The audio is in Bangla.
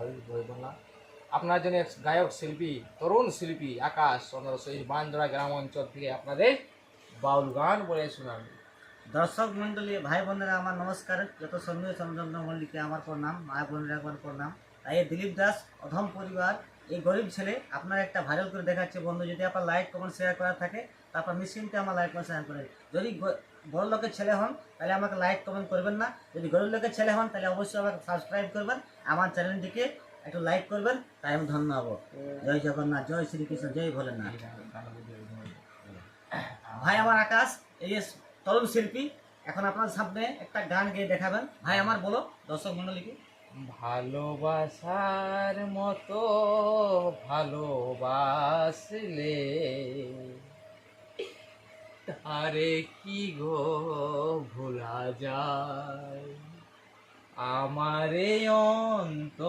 ভাই বোনরা, আপনার জন্য এক গায়ক শিল্পী, তরুণ শিল্পী আকাশ চন্দ্র সেই বানজোড়া গ্রাম অঞ্চল থেকে আপনাদের বাউল গান বলে শোনাবে। দর্শক মন্ডলী, ভাই বোনেরা, আমার নমস্কার। যত সঙ্গে চন্দ্রচন্দ্র মল্লিকে আমার প্রণাম, মায়ের বোনেরা আমার প্রণাম। তাই এই দিলীপ দাস অধম পরিবার, এই গরিব ছেলে আপনার একটা ভাইরাল করে দেখাচ্ছে। বন্ধু, যদি আপনার লাইক কমেন্ট শেয়ার করা থাকে তারপর নিশ্চিন্তে আমার লাইক কমেন্ট শেয়ার করেন। যদি বড় লোকের ছেলে হন তাহলে আমাকে লাইক কমেন্ট করবেন না, যদি গরিব লোকের ছেলে হন তাহলে অবশ্যই আমাকে সাবস্ক্রাইব করবেন, আমার চ্যানেলটিকে একটু লাইক করবেন, তাই আমি ধন্য হব। জয় জগন্নাথ, জয় শ্রীকৃষ্ণ, জয় ভোলেনাথ। ভাই আমার আকাশ, এই যে তরুণ শিল্পী, এখন আপনার সামনে একটা গান গেয়ে দেখাবেন। ভাই আমার, বলো দর্শক মন্ডলীকে। ভালোবাসার মতো ভালোবাসলে তারে কি গো ভোলা যায়, আমারে অন্ত